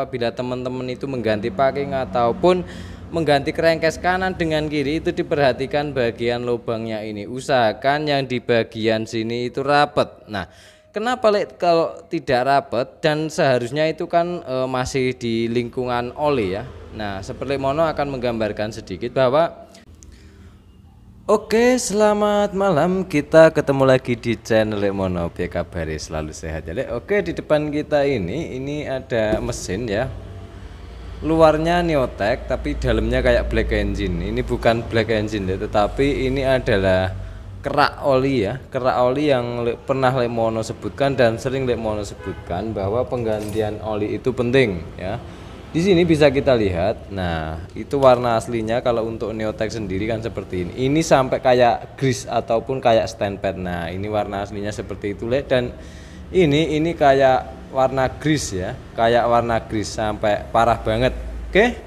Apabila teman-teman itu mengganti packing ataupun mengganti crankcase kanan dengan kiri, itu diperhatikan bagian lubangnya ini. Usahakan yang di bagian sini itu rapat. Nah, kenapa kalau tidak rapat dan seharusnya itu kan masih di lingkungan oli ya. Nah, seperti Mono akan menggambarkan sedikit bahwa oke, selamat malam. Kita ketemu lagi di channel Lek Mono. Biar kabari selalu sehat ya, Lek. Oke, di depan kita ini ada mesin ya. Luarnya Neotech tapi dalamnya kayak black engine. Ini bukan black engine ya, tetapi ini adalah kerak oli ya. Kerak oli yang pernah Lek Mono sebutkan dan sering Lek Mono sebutkan bahwa penggantian oli itu penting ya. Di sini bisa kita lihat. Nah, itu warna aslinya kalau untuk Neotech sendiri kan seperti ini. Ini sampai kayak grease ataupun kayak stand pad. Nah, ini warna aslinya seperti itu, Lek. Dan ini kayak warna grease ya. Kayak warna grease sampai parah banget. Oke.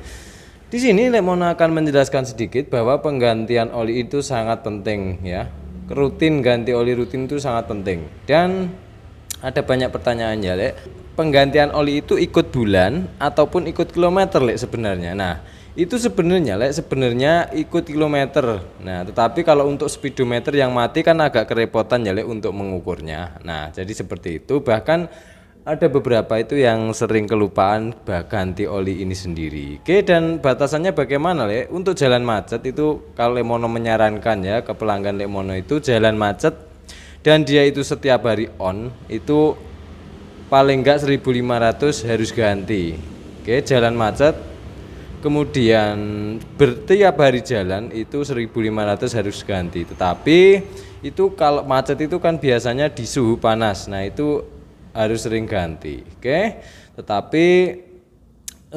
Di sini Lek Mono akan menjelaskan sedikit bahwa penggantian oli itu sangat penting ya. Rutin ganti oli rutin itu sangat penting. Dan ada banyak pertanyaan ya, Lek. Penggantian oli itu ikut bulan ataupun ikut kilometer, Lek, sebenarnya. Nah, itu sebenarnya, Lek, sebenarnya ikut kilometer. Nah, tetapi kalau untuk speedometer yang mati kan agak kerepotan ya, Lek, untuk mengukurnya. Nah, jadi seperti itu. Bahkan ada beberapa itu yang sering kelupaan ganti oli ini sendiri. Oke, dan batasannya bagaimana, Lek? Untuk jalan macet itu kalau Lek Mono menyarankan ya ke pelanggan Lek Mono itu jalan macet dan dia itu setiap hari on itu paling enggak 1500 harus ganti. Oke, jalan macet kemudian bertiap hari jalan itu 1500 harus ganti. Tetapi itu kalau macet itu kan biasanya di suhu panas. Nah, itu harus sering ganti. Oke. Tetapi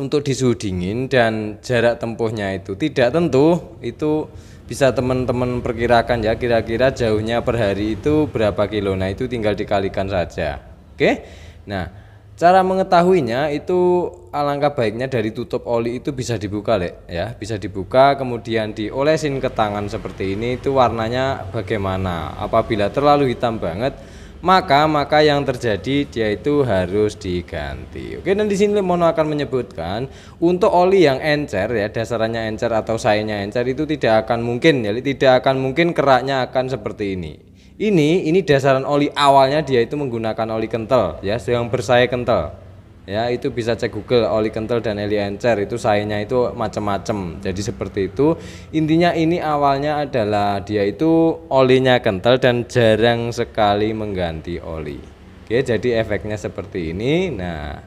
untuk di suhu dingin dan jarak tempuhnya itu tidak tentu, itu bisa teman-teman perkirakan ya, kira-kira jauhnya per hari itu berapa kilo. Nah, itu tinggal dikalikan saja. Oke. Nah, cara mengetahuinya itu alangkah baiknya dari tutup oli itu bisa dibuka, Lek, ya, bisa dibuka kemudian diolesin ke tangan seperti ini. Itu warnanya bagaimana? Apabila terlalu hitam banget, maka yang terjadi dia itu harus diganti. Oke, dan di sini Mono akan menyebutkan untuk oli yang encer ya, dasarannya encer atau sayanya encer itu tidak akan mungkin ya, tidak akan mungkin keraknya akan seperti ini. Ini dasaran oli awalnya dia itu menggunakan oli kental ya, yang bersaya kental. Ya, itu bisa cek Google oli kental dan oli encer itu sayanya itu macam-macam. Jadi seperti itu. Intinya ini awalnya adalah dia itu olinya kental dan jarang sekali mengganti oli. Oke, jadi efeknya seperti ini. Nah,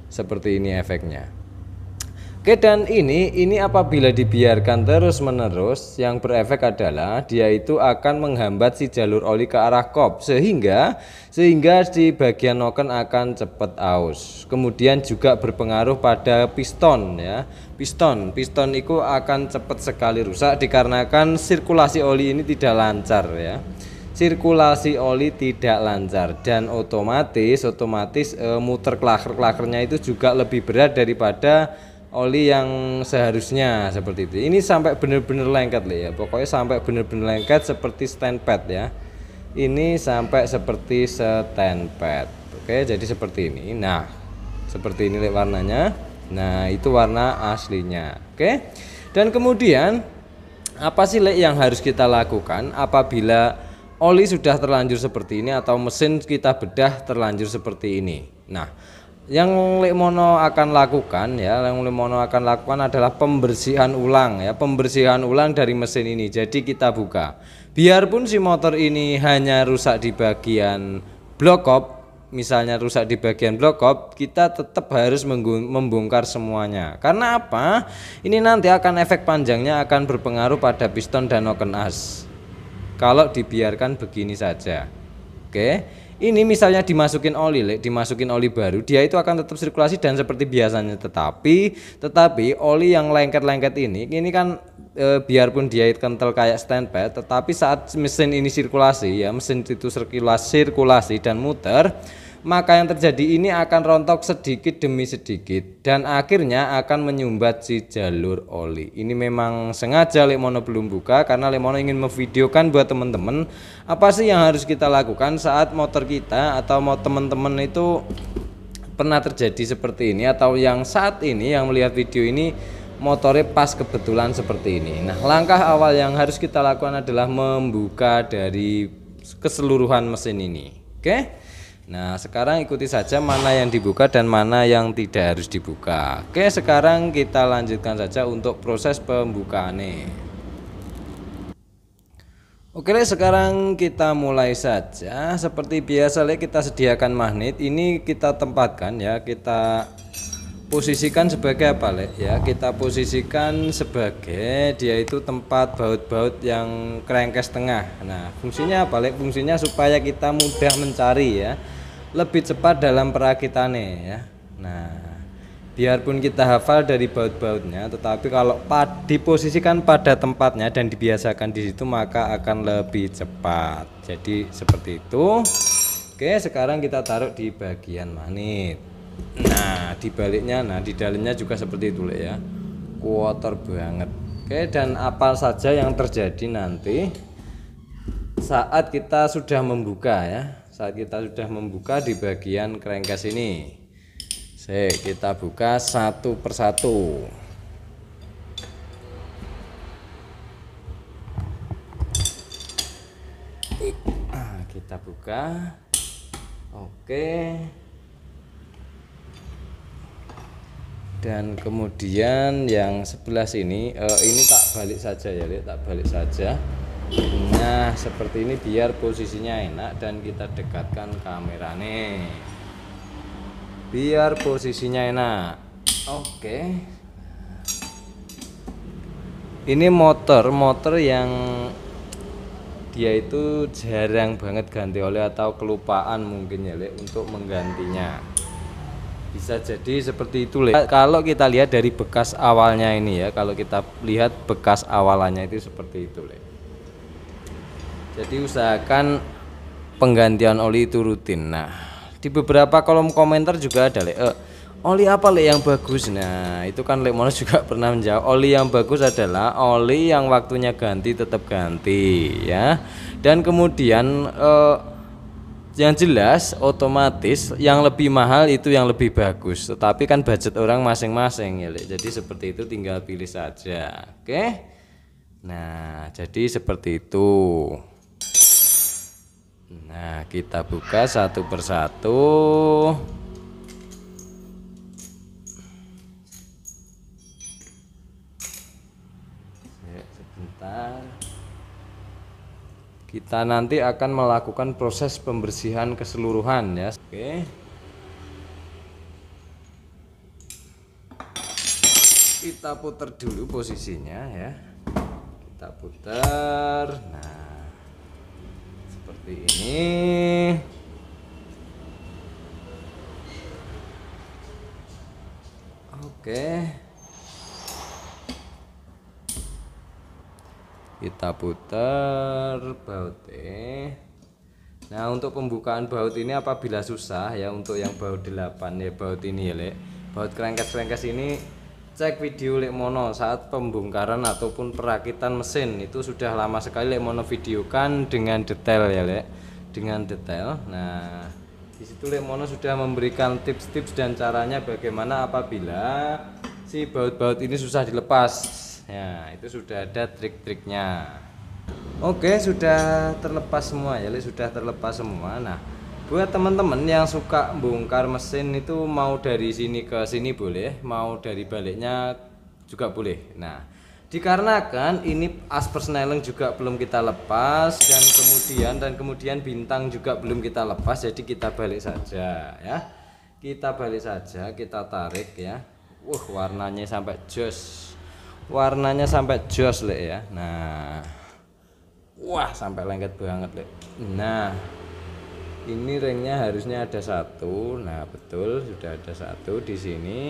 seperti ini efeknya. Oke, dan ini apabila dibiarkan terus-menerus, yang berefek adalah dia itu akan menghambat si jalur oli ke arah kop sehingga di bagian noken akan cepat aus. Kemudian juga berpengaruh pada piston ya. Piston itu akan cepat sekali rusak dikarenakan sirkulasi oli ini tidak lancar ya. Sirkulasi oli tidak lancar dan otomatis muter klaker-klakernya itu juga lebih berat daripada oli yang seharusnya seperti itu. Ini sampai benar-benar lengket ya. Pokoknya sampai benar-benar lengket seperti stand pad ya. Ini sampai seperti stand pad. Oke, jadi seperti ini. Nah, seperti ini warnanya. Nah, itu warna aslinya. Oke. Dan kemudian apa sih yang harus kita lakukan apabila oli sudah terlanjur seperti ini atau mesin kita bedah terlanjur seperti ini? Nah, yang Lek Mono akan lakukan ya, adalah pembersihan ulang ya, pembersihan ulang dari mesin ini. Jadi kita buka. Biarpun si motor ini hanya rusak di bagian block up, misalnya rusak di bagian block up, kita tetap harus membongkar semuanya. Karena apa? Ini nanti akan efek panjangnya akan berpengaruh pada piston dan noken as. Kalau dibiarkan begini saja. Oke. Ini misalnya dimasukin oli baru, dia itu akan tetap sirkulasi dan seperti biasanya. Tetapi oli yang lengket-lengket ini kan biarpun dia kental kayak stand pad, tetapi saat mesin ini sirkulasi ya, mesin itu sirkulasi dan muter, maka yang terjadi ini akan rontok sedikit demi sedikit dan akhirnya akan menyumbat si jalur oli. Ini memang sengaja Lek Mono belum buka karena Lek Mono ingin memvideokan buat teman-teman apa sih yang harus kita lakukan saat motor kita atau mau teman-teman itu pernah terjadi seperti ini, atau yang saat ini yang melihat video ini motornya pas kebetulan seperti ini. Nah, langkah awal yang harus kita lakukan adalah membuka dari keseluruhan mesin ini. Oke. Nah, sekarang ikuti saja mana yang dibuka dan mana yang tidak harus dibuka. Oke, sekarang kita lanjutkan saja untuk proses pembukaannya. Oke, sekarang kita mulai saja. Seperti biasa, kita sediakan magnet. Ini kita tempatkan ya, kita posisikan sebagai apa, ya? Kita posisikan sebagai dia itu tempat baut-baut yang krengkes tengah. Nah, fungsinya apa, Fungsinya supaya kita mudah mencari ya, lebih cepat dalam perakitannya ya. Nah, biarpun kita hafal dari baut-bautnya, tetapi kalau diposisikan pada tempatnya dan dibiasakan di situ, maka akan lebih cepat. Jadi seperti itu. Oke, sekarang kita taruh di bagian magnet. Nah, di baliknya, di dalamnya juga seperti itu ya. Kotor banget. Oke, dan apa saja yang terjadi nanti saat kita sudah membuka ya. Saat kita sudah membuka di bagian krengkes ini. Kita buka satu persatu. Kita buka. Oke. Dan kemudian yang sebelah sini, ini tak balik saja ya, tak balik saja. Nah, seperti ini biar posisinya enak dan kita dekatkan kameranya. Biar posisinya enak. Oke. Ini motor yang dia itu jarang banget ganti oli atau kelupaan mungkin ya, untuk menggantinya. Bisa jadi seperti itu, Kalau kita lihat dari bekas awalnya ini ya, kalau kita lihat bekas awalannya itu seperti itu, Jadi usahakan penggantian oli itu rutin. Nah, di beberapa kolom komentar juga ada, oli apa yang bagus. Nah, itu kan Mono juga pernah menjawab, oli yang bagus adalah oli yang waktunya ganti tetap ganti ya. Dan kemudian yang jelas otomatis yang lebih mahal itu yang lebih bagus, tetapi kan budget orang masing-masing ya, Jadi seperti itu, tinggal pilih saja. Oke. Nah, jadi seperti itu. Nah, kita buka satu persatu. Sebentar. Kita nanti akan melakukan proses pembersihan keseluruhan ya. Oke. Kita putar dulu posisinya ya. Kita putar. Nah, seperti ini. Oke. Kita putar bautnya. Nah, untuk pembukaan baut ini apabila susah ya, untuk yang baut 8 ya, baut ini ya, baut krengkes ini, cek video Mono saat pembongkaran ataupun perakitan mesin. Itu sudah lama sekali Mono videokan dengan detail ya, dengan detail. Nah, di situ Mono sudah memberikan tips-tips dan caranya bagaimana apabila si baut-baut ini susah dilepas. Ya, itu sudah ada trik-triknya. Oke, sudah terlepas semua ya, sudah terlepas semua. Nah, buat teman-teman yang suka bongkar mesin itu, mau dari sini ke sini boleh, mau dari baliknya juga boleh. Nah, dikarenakan ini as persneling juga belum kita lepas, dan kemudian bintang juga belum kita lepas, jadi kita balik saja ya. Kita balik saja, kita tarik ya. Warnanya sampai jos. Warnanya sampai jos ya. Nah, wah, sampai lengket banget Nah, ini ringnya harusnya ada satu. Nah, betul, sudah ada satu di sini.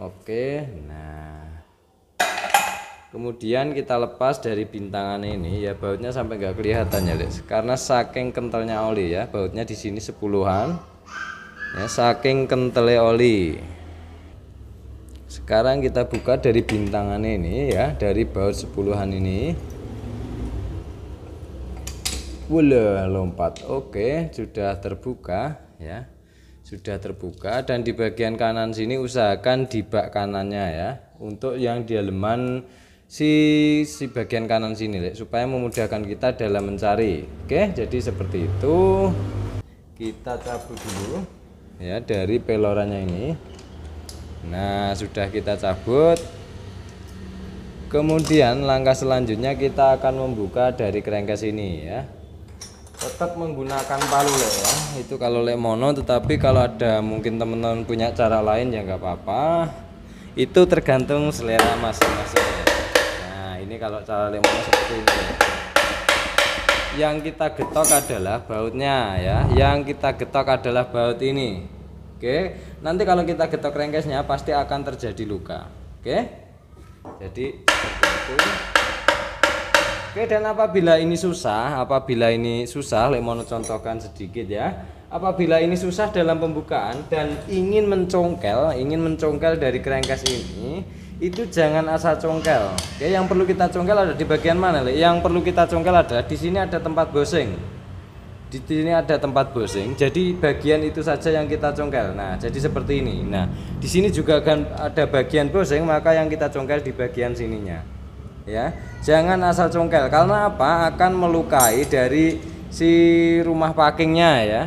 Oke. Nah, kemudian kita lepas dari bintangan ini ya, bautnya sampai nggak kelihatan ya, karena saking kentalnya oli ya, bautnya di sini 10-an ya, saking kentalnya oli. Sekarang kita buka dari bintangan ini ya, dari baut 10-an ini. Wala, lompat. Oke, sudah terbuka ya. sudah terbuka, dan di bagian kanan sini usahakan di bak kanannya ya, untuk yang di halaman si bagian kanan sini supaya memudahkan kita dalam mencari. Oke, jadi seperti itu. Kita cabut dulu ya dari pelorannya ini. Nah, sudah kita cabut. Kemudian langkah selanjutnya kita akan membuka dari crankcase ini ya. Tetap menggunakan palu ya. Itu kalau mono, tetapi kalau ada mungkin teman-teman punya cara lain ya nggak apa-apa. Itu tergantung selera masing-masing. Nah, ini kalau cara mono seperti ini. Yang kita getok adalah bautnya ya. Yang kita getok adalah baut ini. Oke. Nanti kalau kita getok crankcase-nya pasti akan terjadi luka. Oke. Jadi seperti itu. Oke, dan apabila ini susah, Lemono contohkan sedikit ya. Apabila ini susah dalam pembukaan dan ingin mencongkel dari crankcase ini, itu jangan asal congkel. Oke, yang perlu kita congkel ada di bagian mana, Le? Yang perlu kita congkel ada di sini, ada tempat bosing. Di sini ada tempat bosing, jadi bagian itu saja yang kita congkel. Nah, jadi seperti ini. Nah, di sini juga akan ada bagian bosing, maka yang kita congkel di bagian sininya. Ya, jangan asal congkel, karena apa? Akan melukai dari si rumah packingnya ya,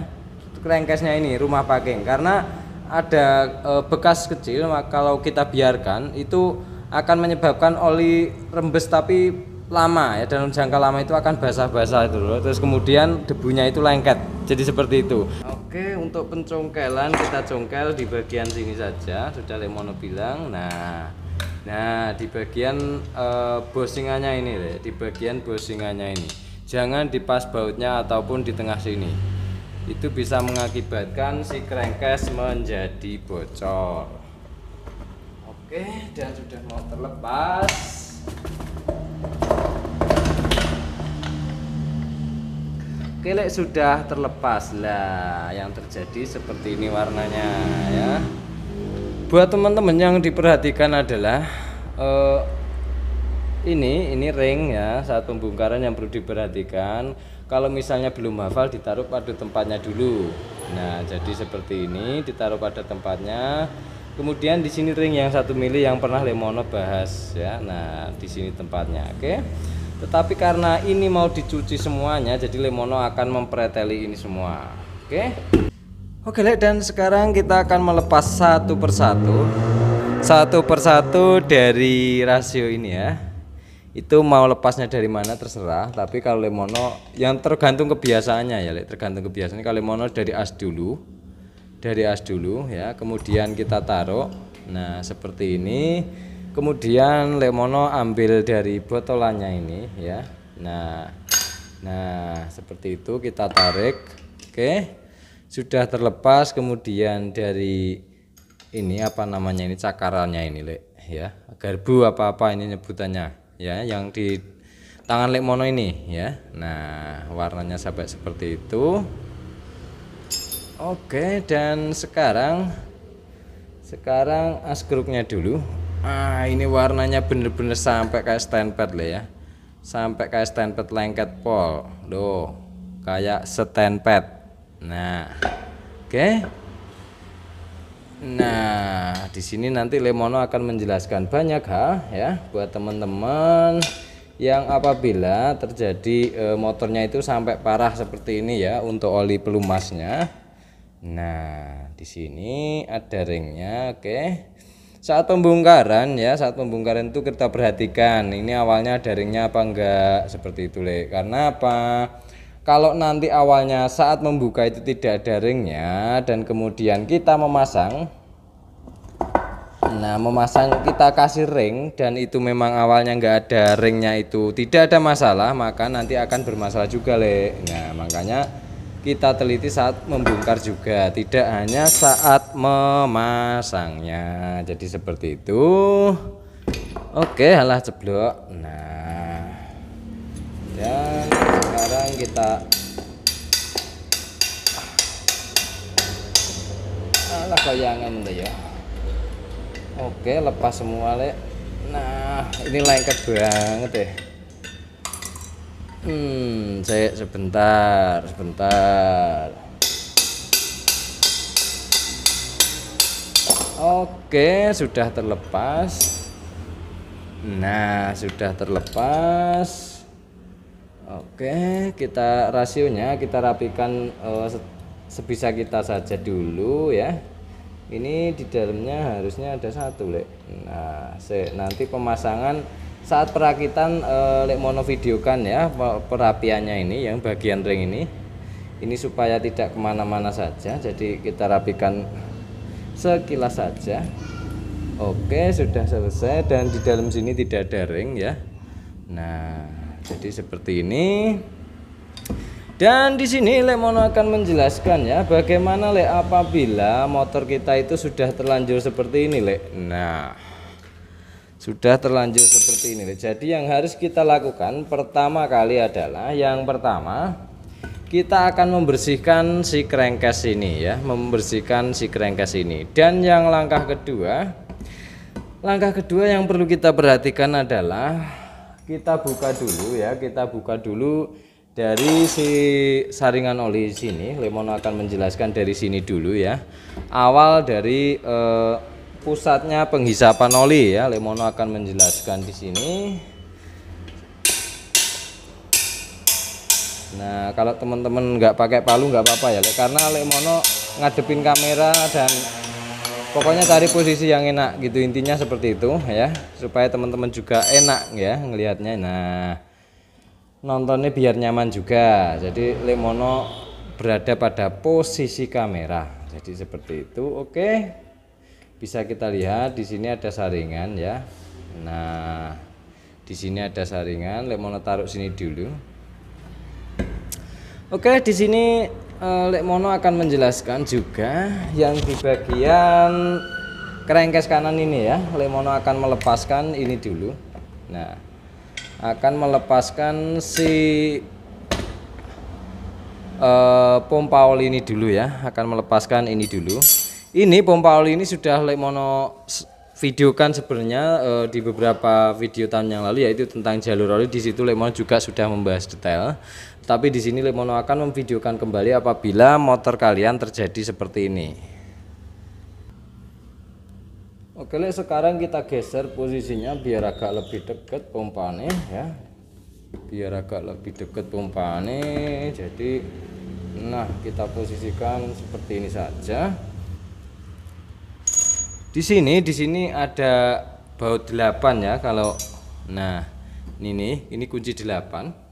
crankcase-nya ini rumah packing, karena ada bekas kecil. Maka kalau kita biarkan itu akan menyebabkan oli rembes, tapi lama ya, dalam jangka lama itu akan basah-basah itu loh. Terus kemudian debunya itu lengket, jadi seperti itu. Oke, untuk pencongkelan kita congkel di bagian sini saja, sudah Lemono bilang. Nah di bagian bosingannya ini, di bagian bosingannya ini jangan di pas bautnya ataupun di tengah sini, itu bisa mengakibatkan si crankcase menjadi bocor. Oke, dan sudah mau terlepas. Oke, sudah terlepas lah, yang terjadi seperti ini warnanya ya. Buat teman-teman yang diperhatikan adalah ini ring ya, saat pembongkaran yang perlu diperhatikan. Kalau misalnya belum hafal, ditaruh pada tempatnya dulu. Nah, jadi seperti ini, ditaruh pada tempatnya. Kemudian di sini ring yang 1 mili yang pernah Lemono bahas ya. Nah, di sini tempatnya. Oke. Tetapi karena ini mau dicuci semuanya, jadi Lemono akan mempreteli ini semua. Oke, dan sekarang kita akan melepas satu persatu dari rasio ini ya. Itu mau lepasnya dari mana terserah, tapi kalau Lemono yang tergantung kebiasaannya ya, tergantung kebiasaannya. Kalau Lemono dari as dulu ya, kemudian kita taruh. Nah, seperti ini. Kemudian Lemono ambil dari botolannya ini ya. Nah, seperti itu kita tarik. Oke. Sudah terlepas. Kemudian dari ini apa namanya ini, cakarannya ini ya. Garbu apa-apa ini nyebutannya ya, yang di tangan Lemono ini ya. Nah, warnanya sampai seperti itu. Oke, dan sekarang askruknya dulu. Ini warnanya bener-bener sampai kayak standpad ya, sampai kayak standpad lengket pol loh, kayak standpad. Nah, oke. Nah, di sini nanti Lemono akan menjelaskan banyak hal ya buat teman-teman yang apabila terjadi motornya itu sampai parah seperti ini ya, untuk oli pelumasnya. Nah, di sini ada ringnya. Oke. Saat pembongkaran itu kita perhatikan ini awalnya ada ringnya apa enggak, seperti itu karena apa? Kalau nanti awalnya saat membuka itu tidak ada ringnya dan kemudian kita memasang, kita kasih ring dan itu memang awalnya enggak ada ringnya, itu tidak ada masalah, maka nanti akan bermasalah juga Nah, makanya kita teliti saat membongkar juga, tidak hanya saat memasangnya. Jadi seperti itu. Oke, alah ceblok. Nah, dan sekarang kita alah goyangan ya. Oke, lepas semua Nah, ini lengket banget ya. Saya sebentar. Oke, sudah terlepas. Nah, sudah terlepas. Oke, kita rasionya kita rapikan sebisa kita saja dulu ya. Ini di dalamnya harusnya ada satu, Lek. Nah, nanti pemasangan saat perakitan Lek mono videokan ya perapiannya ini yang bagian ring ini supaya tidak kemana-mana saja. Jadi kita rapikan sekilas saja. Oke, sudah selesai dan di dalam sini tidak ada ring ya. Nah, jadi seperti ini. Dan di sini Lek Mono akan menjelaskan ya bagaimana Lek apabila motor kita itu sudah terlanjur seperti ini, Lek. Nah, sudah terlanjur seperti ini, Lek. Jadi yang harus kita lakukan pertama kali adalah yang pertama kita akan membersihkan si crankcase ini ya, membersihkan si crankcase ini. Dan yang langkah kedua yang perlu kita perhatikan adalah kita buka dulu ya, kita buka dulu dari si saringan oli sini. Lek Mono akan menjelaskan dari sini dulu ya. Awal dari pusatnya penghisapan oli ya, Lek Mono akan menjelaskan di sini. Nah, kalau teman-teman nggak pakai palu nggak apa-apa ya, karena Lek Mono ngadepin kamera dan pokoknya cari posisi yang enak gitu, intinya seperti itu ya, supaya teman-teman juga enak ya ngelihatnya. Nah, nontonnya biar nyaman juga. Jadi Lek Mono berada pada posisi kamera. Jadi seperti itu. Oke. Bisa kita lihat di sini ada saringan ya. Nah, di sini ada saringan. Lek Mono taruh sini dulu. Oke, di sini Lek Mono akan menjelaskan juga yang di bagian crankcase kanan ini ya. Lek Mono akan melepaskan ini dulu. Nah, akan melepaskan si pompa oli ini dulu ya. Akan melepaskan ini dulu. Ini pompa oli ini sudah Lek Mono videokan sebenarnya di beberapa video tahun yang lalu, yaitu tentang jalur oli. Di situ Lek Mono juga sudah membahas detail. Tapi di sini Lek Mono akan memvideokan kembali apabila motor kalian terjadi seperti ini. Oke, Lek, sekarang kita geser posisinya biar agak lebih dekat pompanya ya. Biar agak lebih dekat pompanya. Jadi nah, kita posisikan seperti ini saja. Di sini ada baut 8 ya kalau. Nah, ini kunci 8.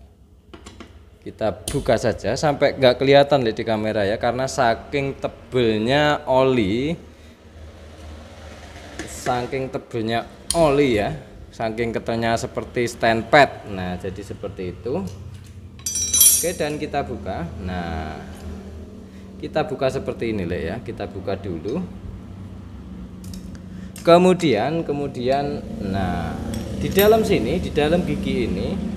Kita buka saja sampai nggak kelihatan di kamera ya, karena saking tebelnya oli ya, saking ketelnya seperti stand pad. Nah, jadi seperti itu. Oke, dan kita buka. Nah, kita buka seperti ini Lek ya, kita buka dulu. Kemudian nah, di dalam sini, di dalam gigi ini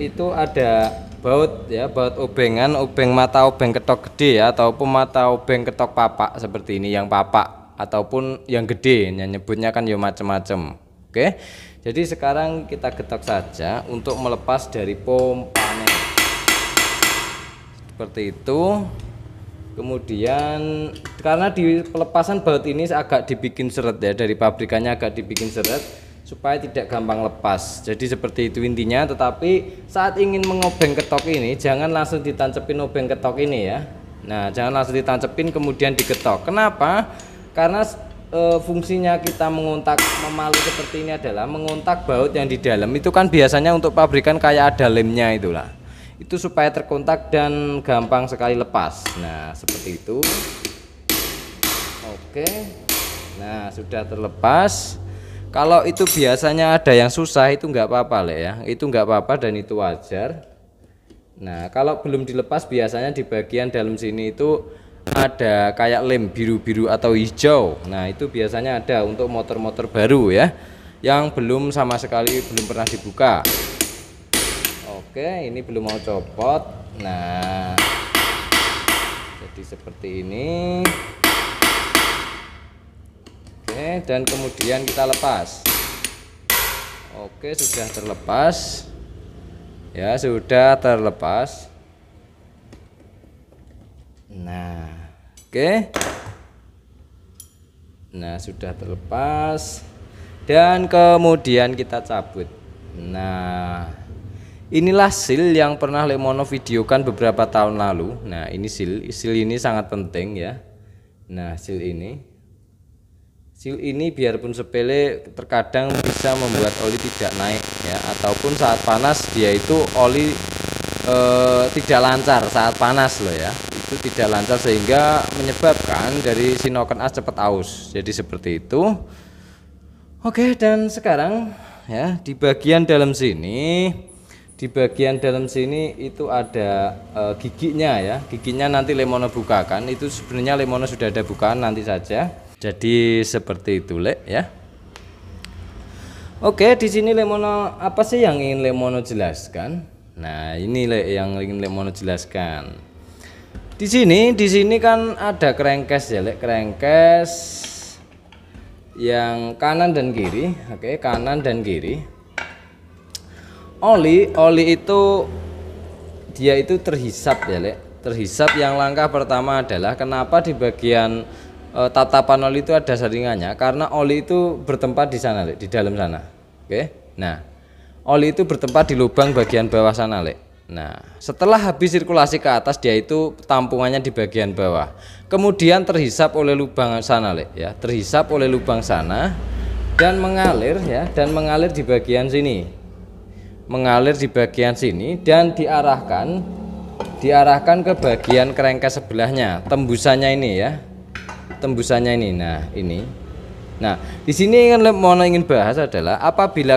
itu ada baut ya, baut obengan, obeng mata obeng ketok gede ya, ataupun mata obeng ketok papak seperti ini, yang papak ataupun yang gede, yang nyebutnya kan ya macam-macam. Oke, jadi sekarang kita getok saja untuk melepas dari pompanya seperti itu. Kemudian karena di pelepasan baut ini agak dibikin seret ya, dari pabrikannya agak dibikin seret supaya tidak gampang lepas. Jadi seperti itu intinya. Tetapi saat ingin mengobeng ketok ini jangan langsung ditancepin obeng ketok ini ya. Nah, jangan langsung ditancepin kemudian digetok. Kenapa? Karena fungsinya kita mengontak memalu seperti ini adalah mengontak baut yang di dalam. Itu kan biasanya untuk pabrikan kayak ada lemnya itulah. Itu supaya terkontak dan gampang sekali lepas. Nah, seperti itu. Oke. Nah, sudah terlepas. Kalau itu biasanya ada yang susah, itu nggak apa-apa Lek ya, itu nggak apa-apa dan itu wajar. Nah, kalau belum dilepas biasanya di bagian dalam sini itu ada kayak lem biru-biru atau hijau. Nah, itu biasanya ada untuk motor-motor baru ya, yang belum sama sekali belum pernah dibuka. Oke, ini belum mau copot. Nah, jadi seperti ini. Oke, dan kemudian kita lepas. Oke, sudah terlepas ya, sudah terlepas. Nah, oke. Nah, sudah terlepas dan kemudian kita cabut. Nah, inilah seal yang pernah Lemono videokan beberapa tahun lalu. Nah, ini seal ini sangat penting ya. Nah, seal ini biarpun sepele terkadang bisa membuat oli tidak naik ya, ataupun saat panas dia itu oli tidak lancar saat panas loh ya. Itu tidak lancar sehingga menyebabkan dari sinoken as cepat aus. Jadi seperti itu. Oke, dan sekarang ya di bagian dalam sini itu ada giginya ya. Giginya nanti Lemono bukakan. Itu sebenarnya Lemono sudah ada bukaan, nanti saja. Jadi seperti itu Lek ya. Oke, di sini Lemono apa sih yang ingin Lemono jelaskan? Nah, ini Lek yang ingin Lemono jelaskan. Di sini kan ada crankcase ya Lek, crankcase yang kanan dan kiri. Oke, kanan dan kiri. Oli itu dia itu terhisap ya Lek. Terhisap. Yang langkah pertama adalah kenapa di bagian tatapan oli itu ada saringannya, karena oli itu bertempat di sana Lek, di dalam sana. Oke. Nah, oli itu bertempat di lubang bagian bawah sana Lek. Nah, setelah habis sirkulasi ke atas dia itu tampungannya di bagian bawah. Kemudian terhisap oleh lubang sana Lek ya, terhisap oleh lubang sana dan mengalir ya, dan mengalir di bagian sini. Mengalir di bagian sini dan diarahkan ke bagian crankcase sebelahnya, tembusannya ini ya. Tembusannya ini. Nah, ini. Nah, di sini yang Lemono ingin bahas adalah apabila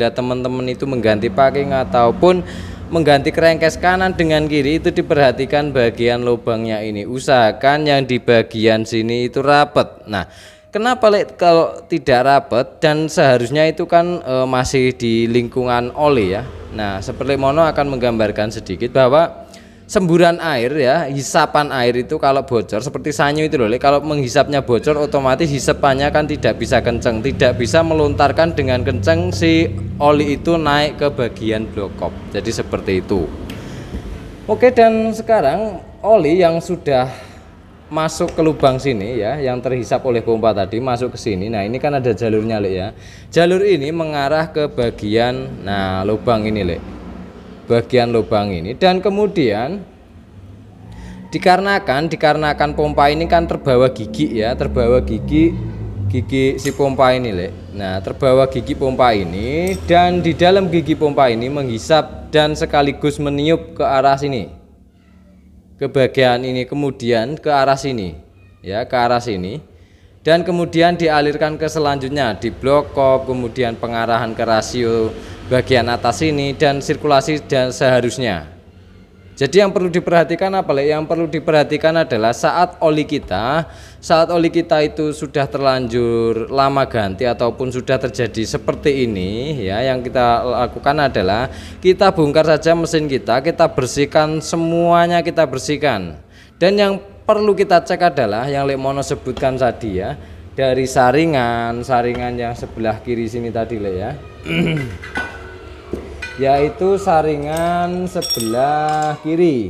teman-teman itu mengganti packing ataupun mengganti crankcase kanan dengan kiri, itu diperhatikan bagian lubangnya ini. Usahakan yang di bagian sini itu rapat. Nah, kenapa kalau tidak rapat dan seharusnya itu kan masih di lingkungan oli ya. Nah, seperti Lemono akan menggambarkan sedikit bahwa semburan air ya, hisapan air itu kalau bocor seperti sanyu itu loh, kalau menghisapnya bocor otomatis hisapannya kan tidak bisa kenceng, tidak bisa melontarkan dengan kenceng si oli itu naik ke bagian blokop. Jadi seperti itu. Oke, dan sekarang oli yang sudah masuk ke lubang sini ya, yang terhisap oleh pompa tadi masuk ke sini. Nah, ini kan ada jalurnya Lek ya. Jalur ini mengarah ke bagian lubang ini Lek. Bagian lubang ini, dan kemudian dikarenakan pompa ini kan terbawa gigi ya, terbawa gigi si pompa ini Lek. Nah, terbawa gigi pompa ini dan di dalam gigi pompa ini menghisap dan sekaligus meniup ke arah sini, ke bagian ini, kemudian ke arah sini ya, ke arah sini, dan kemudian dialirkan ke selanjutnya di blok kop, kemudian pengarahan ke rasio bagian atas ini dan sirkulasi dan seharusnya. Jadi yang perlu diperhatikan apa Lek? Yang perlu diperhatikan adalah saat oli kita itu sudah terlanjur lama ganti ataupun sudah terjadi seperti ini ya, yang kita lakukan adalah kita bongkar saja mesin kita bersihkan semuanya, kita bersihkan. Dan yang perlu kita cek adalah yang Lemono sebutkan tadi ya, dari saringan yang sebelah kiri sini tadi Lek ya. Yaitu saringan sebelah kiri.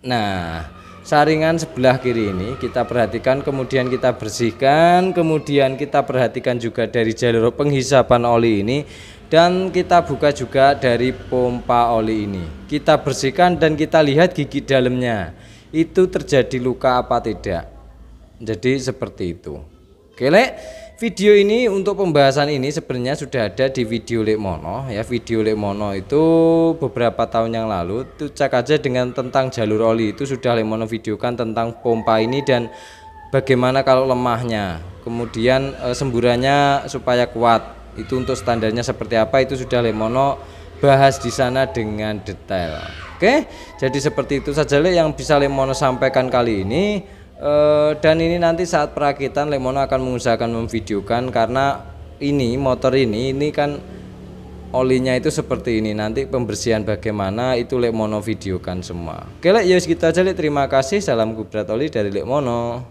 Nah, saringan sebelah kiri ini kita perhatikan, kemudian kita bersihkan, kemudian kita perhatikan juga dari jalur penghisapan oli ini, dan kita buka juga dari pompa oli ini. Kita bersihkan dan kita lihat gigi dalamnya itu terjadi luka apa tidak. Jadi seperti itu. Oke Lek, video ini untuk pembahasan ini sebenarnya sudah ada di video Lemono ya. Video Lemono itu beberapa tahun yang lalu, itu cek aja dengan tentang jalur oli, itu sudah Lemono videokan tentang pompa ini dan bagaimana kalau lemahnya, kemudian semburannya supaya kuat, itu untuk standarnya seperti apa, itu sudah Lemono bahas di sana dengan detail. Oke, jadi seperti itu saja Lek yang bisa Lemono sampaikan kali ini. Dan ini nanti saat perakitan Lemono akan mengusahakan memvideokan, karena ini motor ini kan olinya itu seperti ini. Nanti pembersihan bagaimana itu Lemono videokan semua. Oke Lek, ya segitu aja Lek. Terima kasih. Salam kubrat oli dari Lemono.